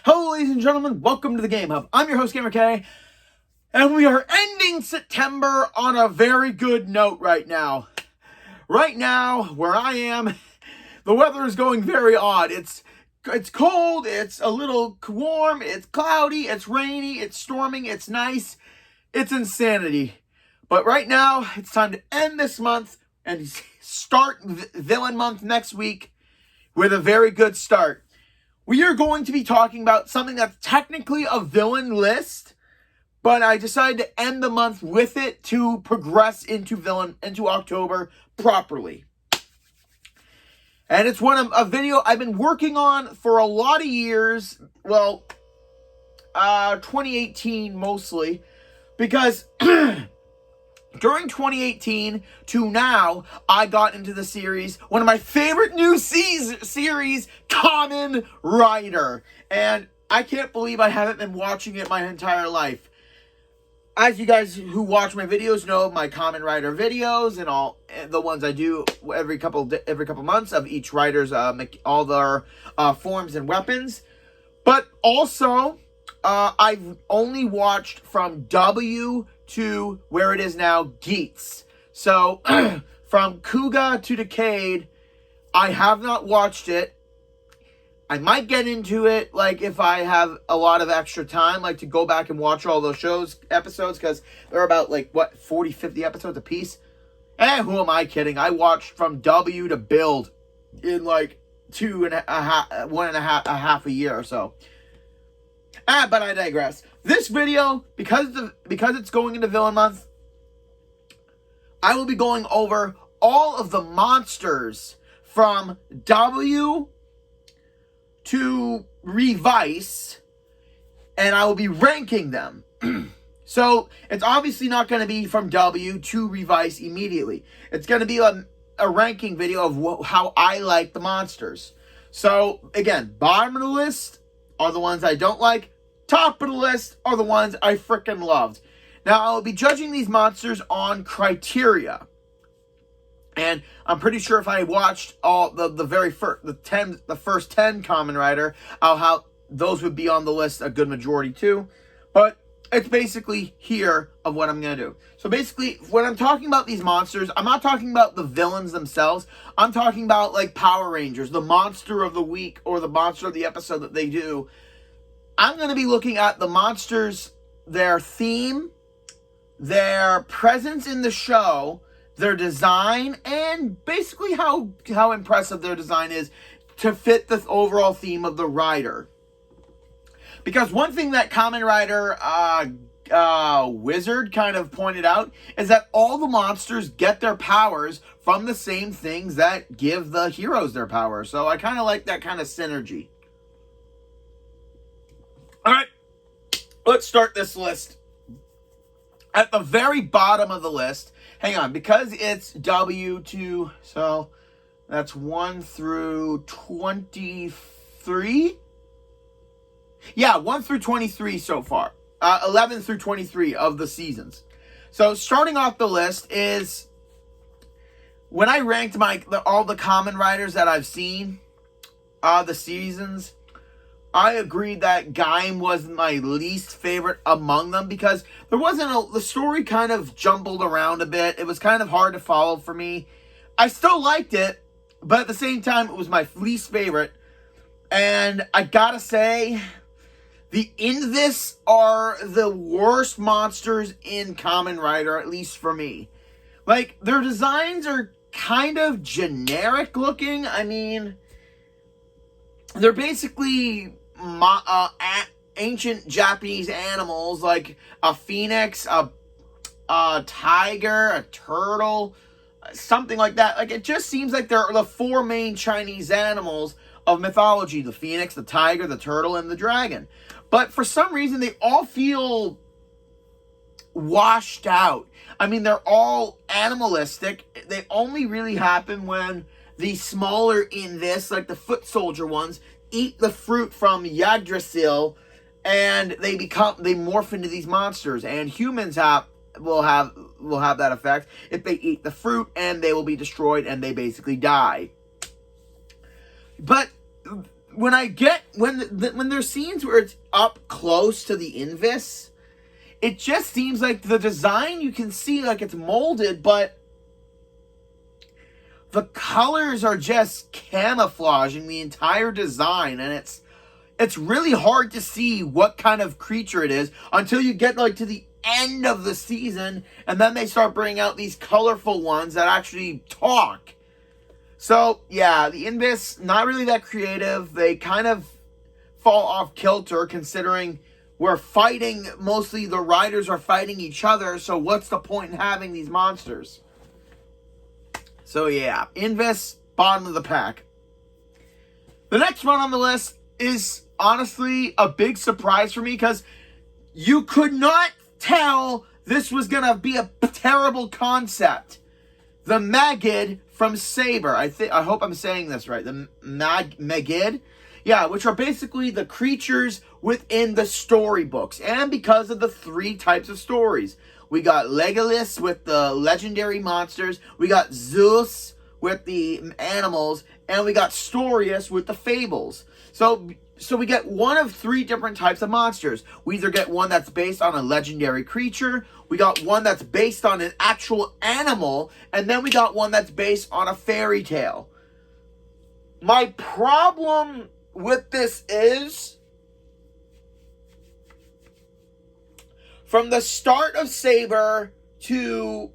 Hello, ladies and gentlemen, welcome to the Game Hub. I'm your host, Gamer K, and we are ending September on a very good note right now. Right now, where I am, the weather is going very odd. It's cold, it's a little warm, it's cloudy, it's rainy, it's storming, it's nice, it's insanity. But right now, it's time to end this month and start Villain Month next week with a very good start. We are going to be talking about something that's technically a villain list, but I decided to end the month with it to progress into October properly. And it's a video I've been working on for a lot of years. Well, 2018 mostly, because during 2018 to now, I got into the series, one of my favorite new series, Kamen Rider. And I can't believe I haven't been watching it my entire life. As you guys who watch my videos know, my Kamen Rider videos and all the ones I do every couple months of each rider's all their forms and weapons. But also, I've only watched from W to where it is now, Geats. So, from Kuga to Decade, I have not watched it. I might get into it, like, if I have a lot of extra time, like, to go back and watch all those episodes, because they're about, like, 40, 50 episodes a piece? Who am I kidding? I watched from W to Build in, like, 1.5 a year or so. But I digress. This video, because it's going into Villain Month, I will be going over all of the monsters from W to Revice, and I will be ranking them. So, it's obviously not going to be from W to Revice immediately. It's going to be a ranking video of how I like the monsters. So, again, bottom of the list are the ones I don't like. Top of the list are the ones I frickin' loved. Now, I will be judging these monsters on criteria. And I'm pretty sure if I watched all the first 10 Kamen Rider, those would be on the list, a good majority too. But it's basically here of what I'm going to do. So basically, when I'm talking about these monsters, I'm not talking about the villains themselves. I'm talking about, like, Power Rangers, the monster of the week or the monster of the episode that they do. I'm going to be looking at the monsters, their theme, their presence in the show, their design, and basically how impressive their design is to fit the overall theme of the rider. Because one thing that Kamen Rider Wizard kind of pointed out is that all the monsters get their powers from the same things that give the heroes their powers. So I kind of like that kind of synergy. Alright, let's start this list. At the very bottom of the list, hang on, because it's W to, so that's 1 through 23? Yeah, 1 through 23 so far. 11 through 23 of the seasons. So starting off the list is, when I ranked all the Kamen Riders that I've seen, the seasons, I agreed that Gaim was my least favorite among them because the story kind of jumbled around a bit. It was kind of hard to follow for me. I still liked it, but at the same time, it was my least favorite. And I gotta say, this are the worst monsters in Kamen Rider, at least for me. Like, their designs are kind of generic looking. I mean, they're basically ancient Japanese animals, like a phoenix, a tiger, a turtle, something like that. Like, it just seems like they're the four main Chinese animals of mythology: the phoenix, the tiger, the turtle, and the dragon. But for some reason, they all feel washed out. I mean, they're all animalistic. They only really happen when the smaller in this, like the foot soldier ones, eat the fruit from Yggdrasil, and they morph into these monsters. And humans will have that effect if they eat the fruit, and they will be destroyed, and they basically die. But when there's scenes where it's up close to the Invis, it just seems like the design, you can see like it's molded, but the colors are just camouflaging the entire design, and it's really hard to see what kind of creature it is until you get like to the end of the season, and then they start bringing out these colorful ones that actually talk. So yeah, the Invis, not really that creative. They kind of fall off kilter considering we're fighting, mostly the riders are fighting each other, so what's the point in having these monsters? So yeah, Invis, bottom of the pack. The next one on the list is honestly a big surprise for me because you could not tell this was going to be a terrible concept. The Maggot from Saber. I hope I'm saying this right. The Maggot. Yeah, which are basically the creatures within the storybooks. And because of the 3 types of stories. We got Legolas with the legendary monsters. We got Zeus with the animals. And we got Storius with the fables. So we get one of 3 different types of monsters. We either get one that's based on a legendary creature. We got one that's based on an actual animal. And then we got one that's based on a fairy tale. My problem with this is, from the start of Saber to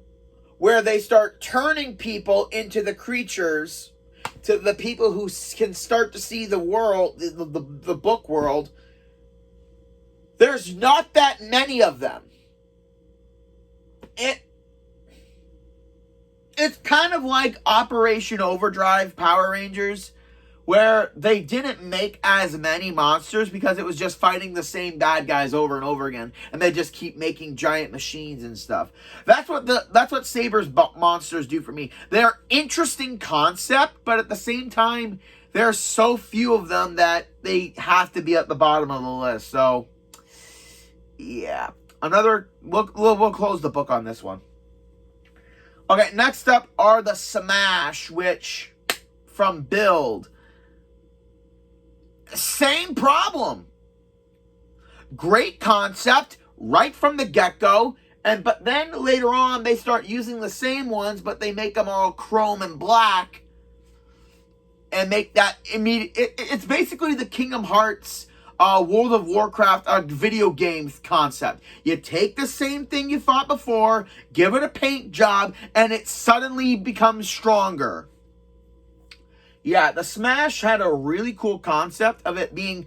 where they start turning people into the creatures, to the people who can start to see the world, the book world, there's not that many of them. It's kind of like Operation Overdrive Power Rangers, where they didn't make as many monsters because it was just fighting the same bad guys over and over again, and they just keep making giant machines and stuff. That's what Saber's monsters do for me. They're interesting concept, but at the same time, there are so few of them that they have to be at the bottom of the list. So, yeah, we'll close the book on this one. Okay, next up are the Smash, which from Build. Same problem. Great concept right from the get-go, but then later on they start using the same ones, but they make them all chrome and black and make that immediate. It's basically the Kingdom Hearts, World of Warcraft video games concept. You take the same thing you fought before, give it a paint job, and it suddenly becomes stronger. Yeah, the Smash had a really cool concept of it being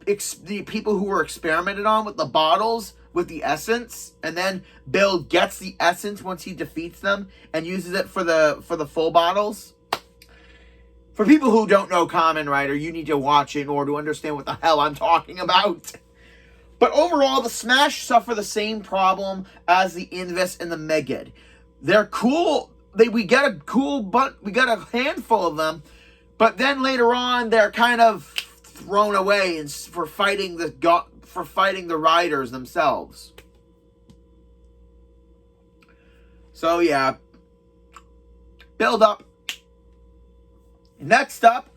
the people who were experimented on with the bottles with the essence, and then Bill gets the essence once he defeats them and uses it for the full bottles. For people who don't know Kamen Rider, you need to watch it in order to understand what the hell I'm talking about. But overall, the Smash suffer the same problem as the Invis and the Maggot. They're cool. We get a handful of them. But then later on, they're kind of thrown away for fighting the riders themselves. So yeah, build up. Next up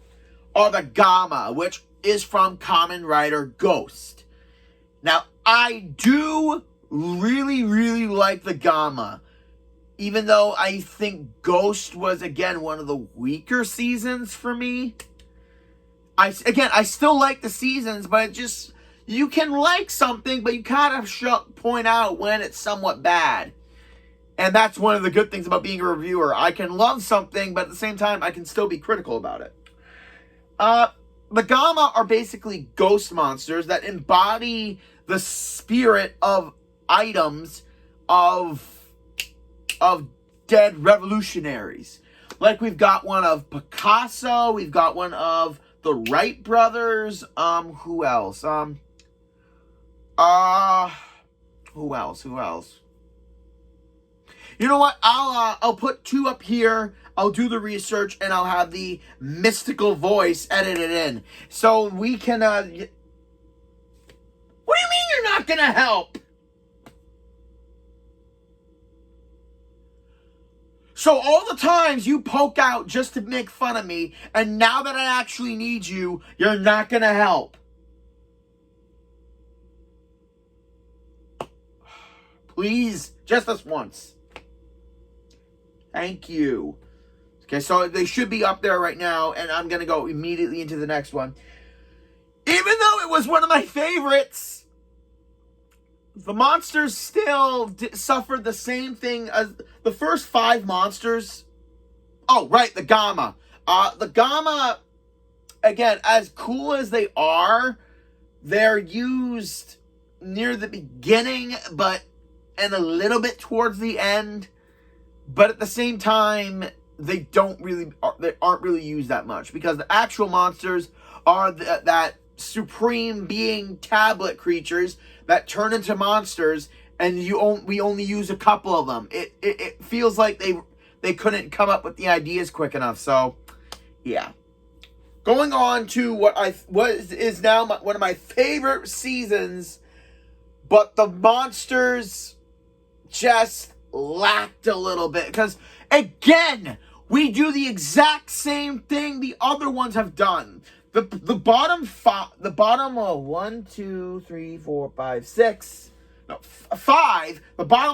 are the Gamma, which is from Kamen Rider Ghost. Now, I do really, really like the Gamma. Even though I think Ghost was, again, one of the weaker seasons for me. I still like the seasons, but you can like something, but you kind of point out when it's somewhat bad. And that's one of the good things about being a reviewer. I can love something, but at the same time, I can still be critical about it. The Gamma are basically ghost monsters that embody the spirit of items of dead revolutionaries. Like we've got one of Picasso, we've got one of the Wright brothers, who else? Who else? You know what? I'll put 2 up here. I'll do the research and I'll have the mystical voice edited in. So we can, what do you mean you're not gonna help? So all the times you poke out just to make fun of me, and now that I actually need you, you're not going to help. Please, just this once. Thank you. Okay, so they should be up there right now, and I'm going to go immediately into the next one. Even though it was one of my favorites, the monsters still suffered the same thing as the first 5 monsters. Oh, right, the Gamma. The Gamma, again, as cool as they are, they're used near the beginning, and a little bit towards the end. But at the same time, they aren't really used that much, because the actual monsters are that supreme being tablet creatures that turn into monsters, and we only use a couple of them. It feels like they couldn't come up with the ideas quick enough. So, yeah. Going on to what is now one of my favorite seasons, but the monsters just lacked a little bit, because again, we do the exact same thing the other ones have done. The bottom 5, the bottom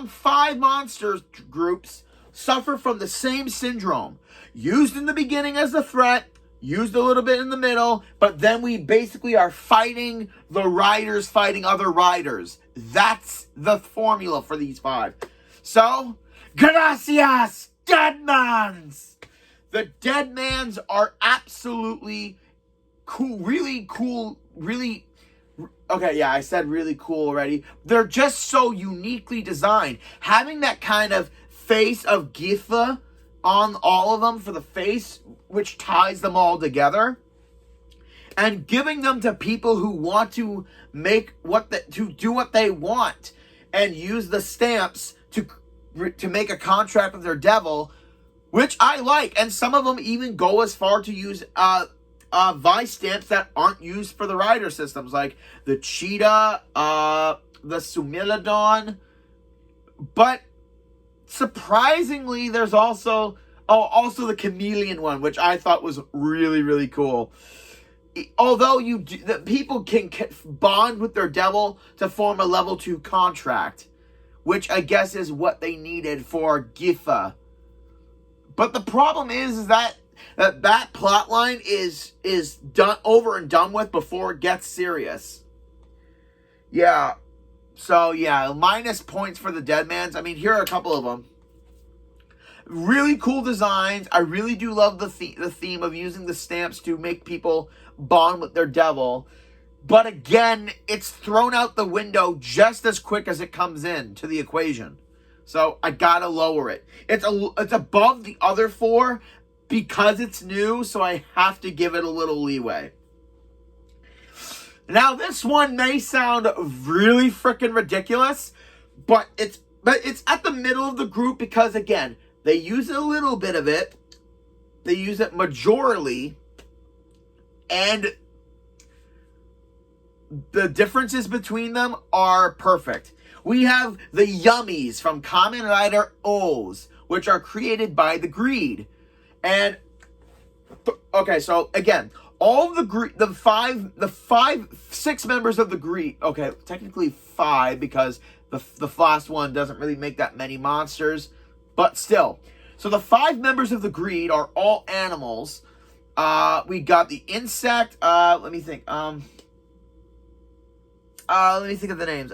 5 monsters groups suffer from the same syndrome. Used in the beginning as a threat, used a little bit in the middle, but then we basically are fighting the riders fighting other riders. That's the formula for these 5. So, gracias, Deadmans! The Deadmans are absolutely cool, really cool, really... Okay, yeah, I said really cool already. They're just so uniquely designed. Having that kind of face of Gifa on all of them for the face, which ties them all together, and giving them to people who want to do what they want and use the stamps to make a contract with their devil, which I like. And some of them even go as far to use Vice stamps that aren't used for the rider systems, like the Cheetah, the Sumilodon. But surprisingly, there's also the Chameleon one, which I thought was really, really cool. Although the people can bond with their devil to form a level 2 contract, which I guess is what they needed for Gifa. But the problem is that plotline is done over and done with before it gets serious. Yeah. So yeah, minus points for the Deadmans. I mean, here are a couple of them. Really cool designs. I really do love the theme of using the stamps to make people bond with their devil. But again, it's thrown out the window just as quick as it comes in to the equation. So I gotta lower it. It's above the other 4 because it's new, so I have to give it a little leeway. Now this one may sound really freaking ridiculous, but it's at the middle of the group because again, they use a little bit of it, they use it majorly, and the differences between them are perfect. We have the Yummies from Kamen Rider O's, which are created by the Greed. And, okay, so again, all of the 6 members of the Greed, okay, technically 5 because the last one doesn't really make that many monsters, but still. So the 5 members of the Greed are all animals. We got the insect, let me think of the names.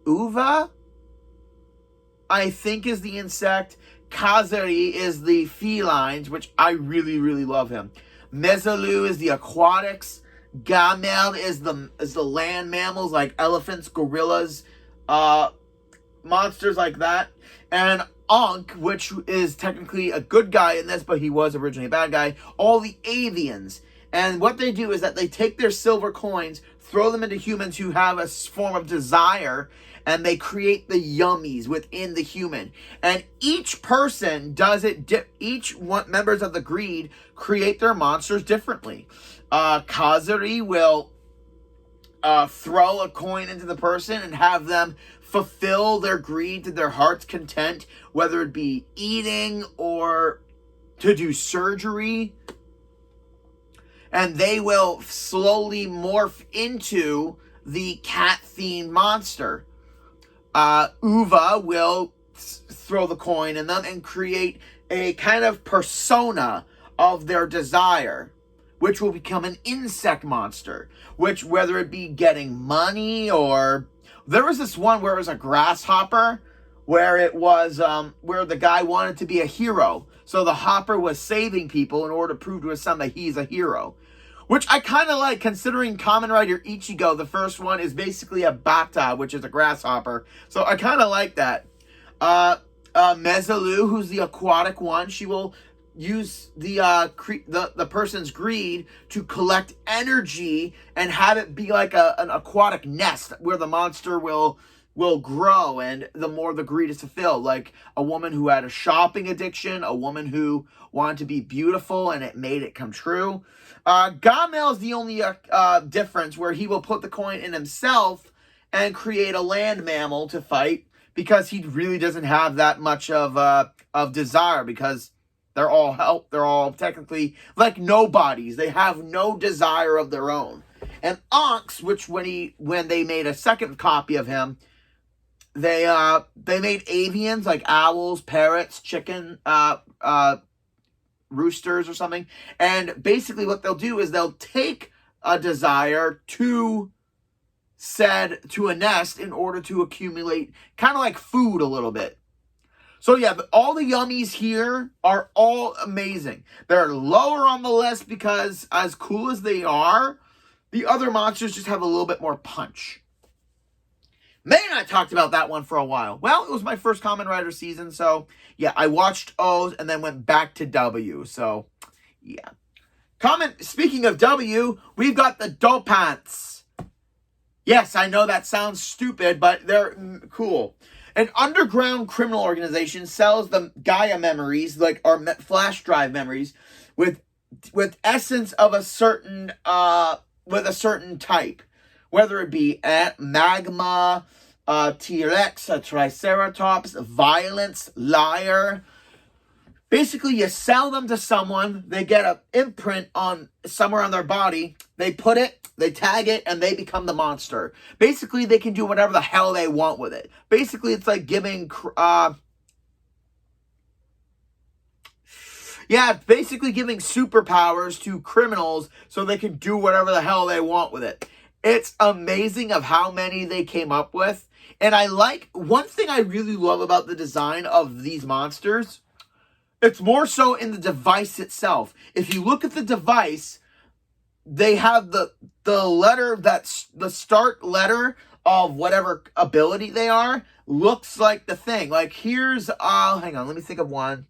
Uva, I think, is the insect. Kazari is the felines, which I really, really love him. Mezalu is the aquatics. Gamel is the land mammals like elephants, gorillas, monsters like that. And Ankh, which is technically a good guy in this, but he was originally a bad guy. All the avians. And what they do is that they take their silver coins, throw them into humans who have a form of desire, and they create the yummies within the human. And each person does it, members of the Greed create their monsters differently. Kazari will throw a coin into the person and have them fulfill their greed to their heart's content, whether it be eating or to do surgery. And they will slowly morph into the cat-themed monster. Uva will throw the coin in them and create a kind of persona of their desire, which will become an insect monster, which, whether it be getting money or... There was this one where it was a grasshopper, where it was, where the guy wanted to be a hero. So the hopper was saving people in order to prove to his son that he's a hero. Which I kind of like, considering Kamen Rider Ichigo, the first one, is basically a bata, which is a grasshopper. So I kind of like that. Mezalu, who's the aquatic one, she will use the person's greed to collect energy and have it be like an aquatic nest where the monster will grow, and the more the greed is fulfilled. Like a woman who had a shopping addiction, a woman who wanted to be beautiful and it made it come true. Gamel is the only difference, where he will put the coin in himself and create a land mammal to fight, because he really doesn't have that much of desire, because they're all technically like nobodies. They have no desire of their own. And Ox, which when they made a second copy of him, they made avians like owls, parrots, chicken, roosters or something. And basically what they'll do is they'll take a desire to a nest in order to accumulate kind of like food a little bit. So yeah, all the yummies here are all amazing. They're lower on the list because, as cool as they are, the other monsters just have a little bit more punch. May and I talked about that one for a while. Well, it was my first Kamen Rider season, so yeah, I watched O's and then went back to W, so yeah. Speaking of W, we've got the Dopants. Yes, I know that sounds stupid, but they're cool. An underground criminal organization sells the Gaia memories, or flash drive memories, with essence of a certain type. Whether it be magma, T-Rex, a Triceratops, violence, liar. Basically, you sell them to someone, they get an imprint on somewhere on their body, they put it, they tag it, and they become the monster. Basically, they can do whatever the hell they want with it. Basically, it's like giving... basically giving superpowers to criminals so they can do whatever the hell they want with it. It's amazing of how many they came up with. And one thing I really love about the design of these monsters, it's more so in the device itself. If you look at the device, they have the letter, that's the start letter of whatever ability they are, looks like the thing. Like here's, hang on, let me think of one.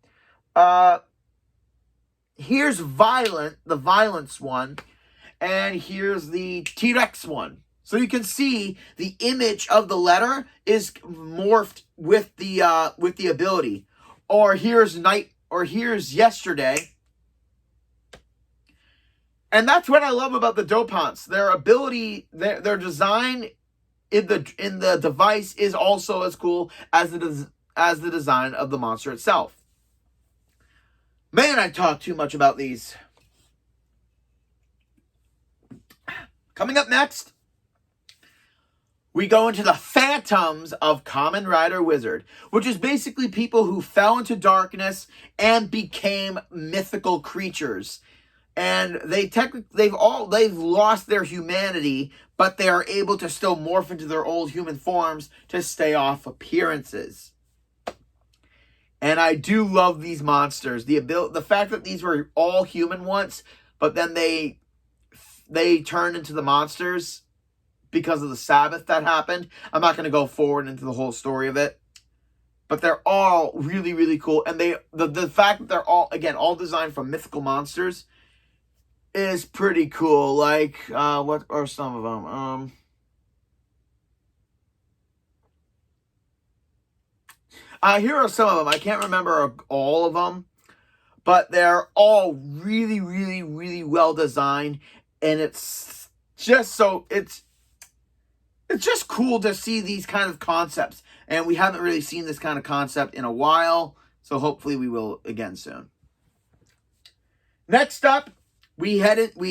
Here's the violence one. And here's the T-Rex one. So you can see the image of the letter is morphed with the ability. Or here's yesterday. And that's what I love about the Dopants. Their ability, their design in the device is also as cool as the design of the monster itself. Man, I talk too much about these. Coming up next, we go into the Phantoms of Kamen Rider Wizard, which is basically people who fell into darkness and became mythical creatures. And they've lost their humanity, but they are able to still morph into their old human forms to stay off appearances. And I do love these monsters. The fact that these were all human once, but then they turned into the monsters because of the Sabbath that happened. I'm not going to go forward into the whole story of it. But they're all really, really cool. And the fact that they're all designed from mythical monsters is pretty cool. Like, what are some of them? Here are some of them. I can't remember all of them. But they're all really, really, really well designed. And it's just so... it's just cool to see these kind of concepts. And we haven't really seen this kind of concept in a while. So hopefully we will again soon. Next up, we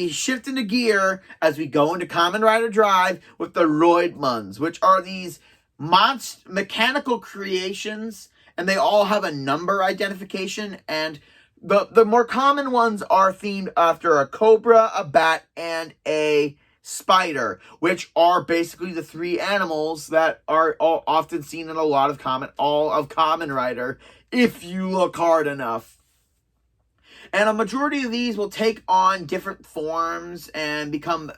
shift into gear as we go into Kamen Rider Drive with the Roidmans, which are these mechanical creations, and they all have a number identification. And the more common ones are themed after a cobra, a bat, and a spider, which are basically the three animals that are often seen in a lot of Kamen Rider if you look hard enough. And a majority of these will take on different forms and become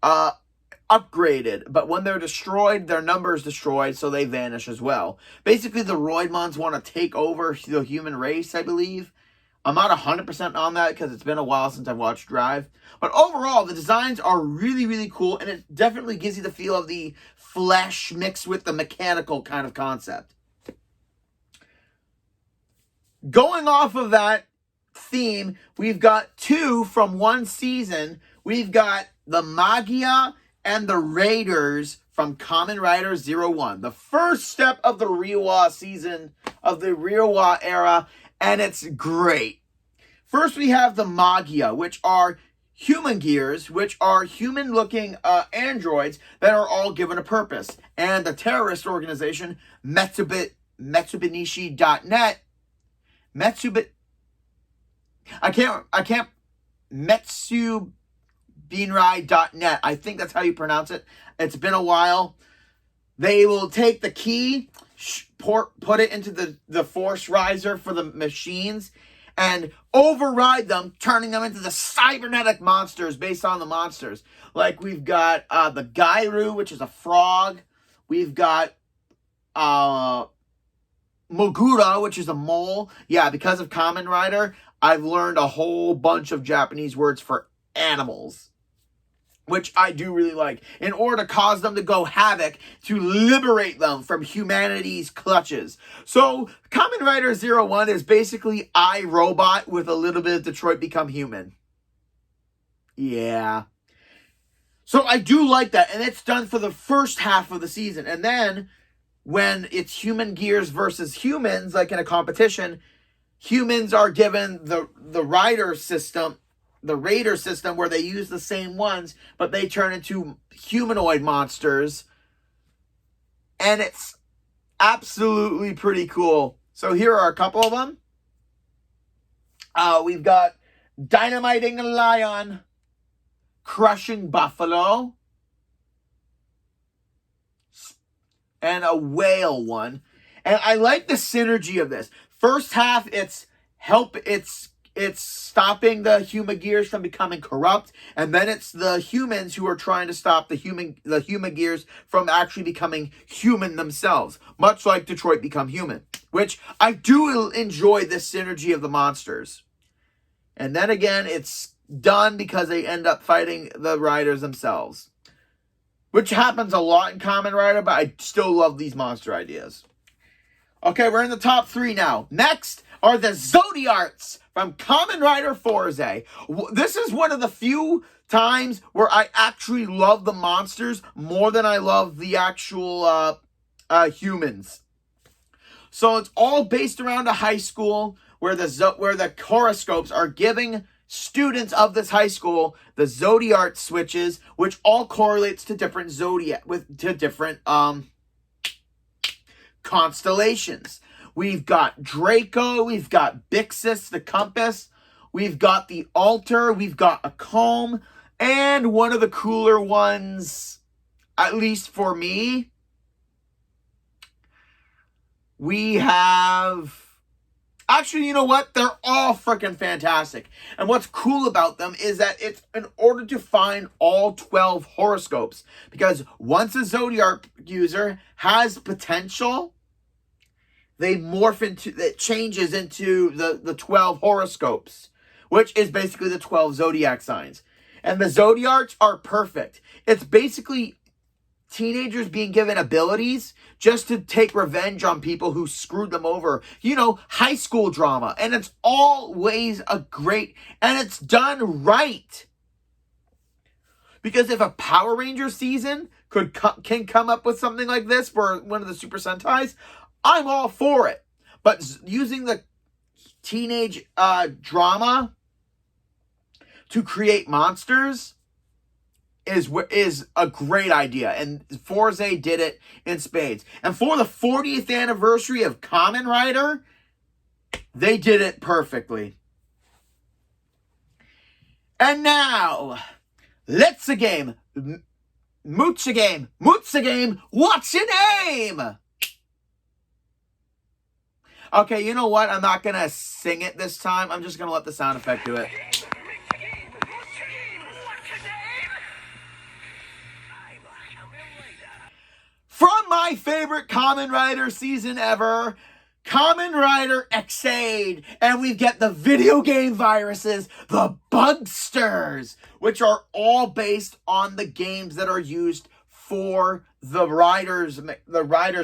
upgraded. But when they're destroyed, their number is destroyed, so they vanish as well. Basically, the Roidmans want to take over the human race, I believe. I'm not 100% on that because it's been a while since I've watched Drive. But overall, the designs are really, really cool. And it definitely gives you the feel of the flesh mixed with the mechanical kind of concept. Going off of that theme, we've got two from one season. We've got the Magia and the Raiders from Kamen Rider 01. The first step of the Ryuwa season, of the Ryuwa era, and it's great. First, we have the Magia, which are human gears, which are human-looking androids that are all given a purpose. And the terrorist organization, Metsubinishi.net, Metsubinrai.net. I think that's how you pronounce it. It's been a while. They will take the key, put it into the force riser for the machines, and override them, turning them into the cybernetic monsters based on the monsters. Like we've got the Gairu, which is a frog. We've got Mogura, which is a mole. Yeah, because of Kamen Rider, I've learned a whole bunch of Japanese words for animals, which I do really like, in order to cause them to go havoc, to liberate them from humanity's clutches. So, Kamen Rider 01 is basically iRobot with a little bit of Detroit Become Human. Yeah. So, I do like that, and it's done for the first half of the season. And then, when it's human gears versus humans, like in a competition, humans are given the Raider system, where they use the same ones, but they turn into humanoid monsters. And it's absolutely pretty cool. So here are a couple of them. We've got Dynamiting Lion, Crushing Buffalo, and a whale one. And I like the synergy of this. First half, it's stopping the human gears from becoming corrupt, and then it's the humans who are trying to stop the human gears from actually becoming human themselves, much like Detroit Become Human, which I do enjoy this synergy of the monsters. And then again, it's done because they end up fighting the riders themselves, which happens a lot in Kamen Rider, but I still love these monster ideas. Okay, we're in the top 3 now. Next are the Zodiarts from Kamen Rider Forze. This is one of the few times where I actually love the monsters more than I love the actual humans. So it's all based around a high school where the horoscopes are giving students of this high school the Zodiart switches, which all correlates to different different constellations. We've got Draco, we've got Bixis, the compass, we've got the altar, we've got a comb, and one of the cooler ones, at least for me, we have... Actually, you know what? They're all freaking fantastic. And what's cool about them is that it's in order to find all 12 horoscopes. Because once a Zodiac user has potential, they morph into, it changes into the 12 horoscopes, which is basically the 12 zodiac signs. And the Zodiarts are perfect. It's basically teenagers being given abilities just to take revenge on people who screwed them over. You know, high school drama. And it's always and it's done right. Because if a Power Ranger season can come up with something like this for one of the Super Sentais, I'm all for it. But using the teenage drama to create monsters is a great idea, and Forze did it in spades. And for the 40th anniversary of Kamen Rider, they did it perfectly. And now, let's a game, mooch a game, what's your name? Okay, you know what? I'm not gonna sing it this time. I'm just gonna let the sound effect do it. From my favorite Kamen Rider season ever, Kamen Rider Xade, and we get the video game viruses, the Bugsters, which are all based on the games that are used for the Rider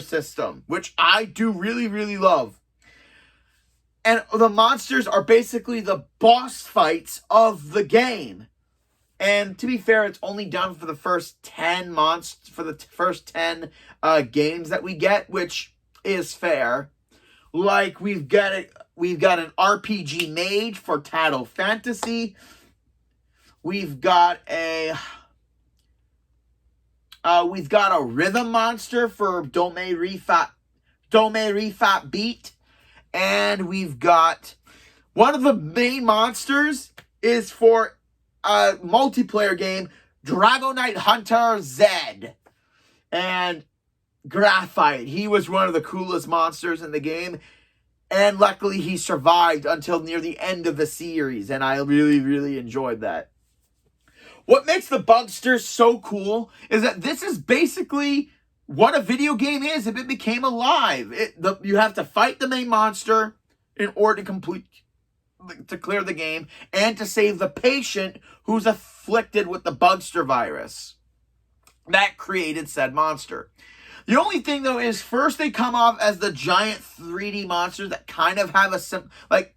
system, which I do really, really love. And the monsters are basically the boss fights of the game. And to be fair, it's only done for the first 10 games that we get, which is fair. Like we've got an RPG mage for Tattle Fantasy. We've got a rhythm monster for Dome Refat Beat, and we've got one of the main monsters is for a multiplayer game, Dragonite Hunter Z. And Graphite, he was one of the coolest monsters in the game, and luckily he survived until near the end of the series, and I really, really enjoyed that. What makes the Bugsters so cool is that this is basically what a video game is if it became alive. You have to fight the main monster in order to clear the game and to save the patient who's afflicted with the Bugster virus that created said monster. The only thing though is first they come off as the giant 3D monsters that kind of have a symbolic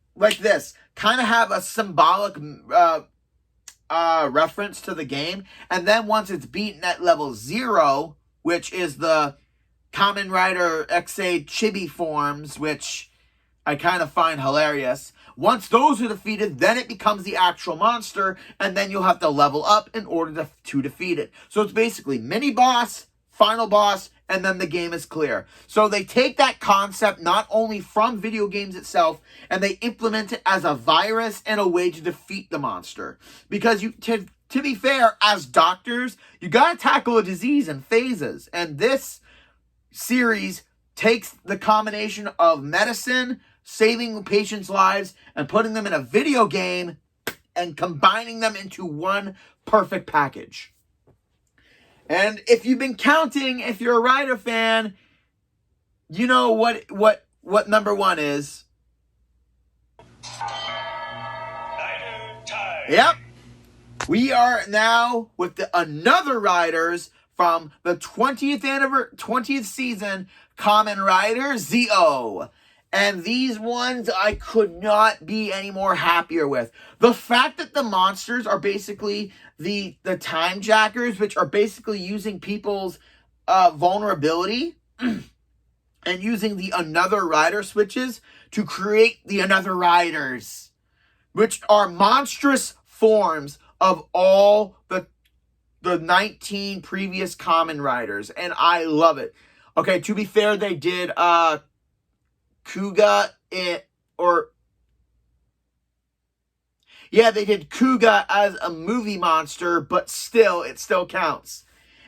reference to the game, and then once it's beaten at level 0, which is the Kamen Rider Xade chibi forms, which I kind of find hilarious. Once those are defeated, then it becomes the actual monster, and then you'll have to level up in order to defeat it. So it's basically mini boss, final boss, and then the game is clear. So they take that concept not only from video games itself, and they implement it as a virus and a way to defeat the monster. Because to be fair, as doctors, you gotta tackle a disease in phases. And this series takes the combination of medicine, saving patients' lives, and putting them in a video game and combining them into one perfect package. And if you've been counting, if you're a Rider fan, you know what number 1 is. Yep. We are now with another Riders from the 20th season, Kamen Rider ZO. And these ones I could not be any more happier with. The fact that the monsters are basically the time jackers, which are basically using people's vulnerability and using the Another Rider switches to create the Another Riders, which are monstrous forms of all the 19 previous Kamen Riders. And I love it. Okay, to be fair, they did Kuga they did Kuga as a movie monster, but it still counts.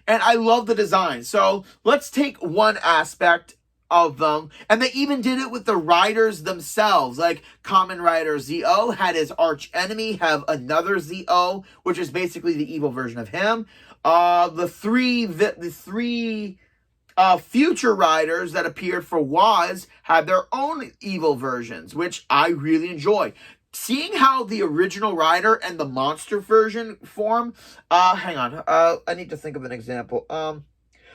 And I love the design. So let's take one aspect of them. And they even did it with the Riders themselves. Like Kamen Rider ZO had his arch enemy have another ZO, which is basically the evil version of him. The three future Riders that appeared for Woz had their own evil versions, which I really enjoy. Seeing how the original Rider and the monster version form, hang on, I need to think of an example.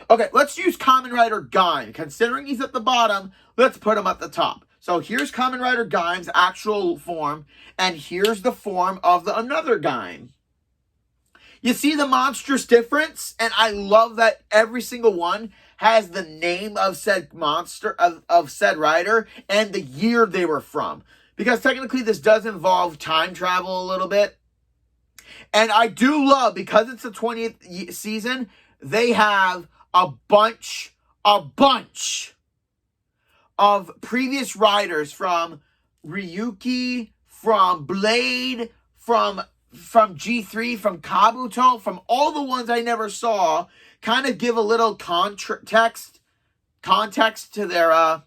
Okay, let's use Kamen Rider Gaim. Considering he's at the bottom, let's put him at the top. So here's Kamen Rider Gaim's actual form, and here's the form of the Another Gaim. You see the monstrous difference, and I love that every single one has the name of said monster, of said rider, and the year they were from. Because technically this does involve time travel a little bit. And I do love, because it's the 20th season, they have a bunch of previous riders from Ryuki, from Blade, from G3, from Kabuto, from all the ones I never saw, kind of give a little context to their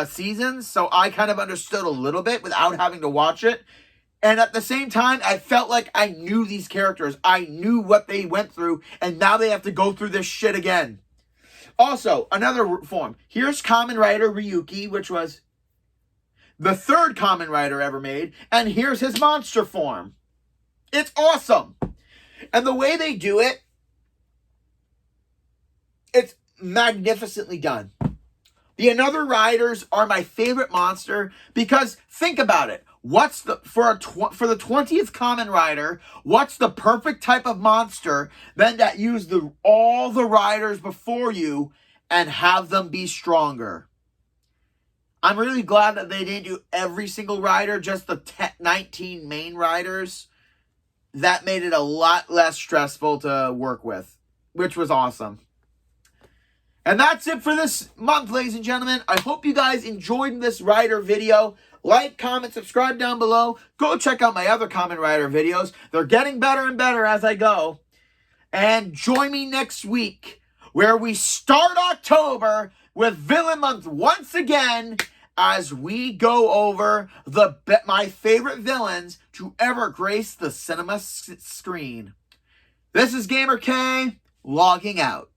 seasons, so I kind of understood a little bit without having to watch it. And at the same time, I felt like I knew these characters. I knew what they went through, and now they have to go through this shit again. Also, another form. Here's Kamen Rider Ryuki, which was the third Kamen Rider ever made, and here's his monster form. It's awesome. And the way they do it, it's magnificently done. The Another Riders are my favorite monster because think about it. What's the for the 20th Kamen Rider, what's the perfect type of monster than that use all the riders before you and have them be stronger? I'm really glad that they didn't do every single rider, just the 19 main riders. That made it a lot less stressful to work with, which was awesome. And that's it for this month, ladies and gentlemen. I hope you guys enjoyed this rider video. Like, comment, subscribe down below. Go check out my other Kamen Rider videos. They're getting better and better as I go. And join me next week, where we start October with Villain Month once again, as we go over my favorite villains to ever grace the cinema screen. This is Gamer K, logging out.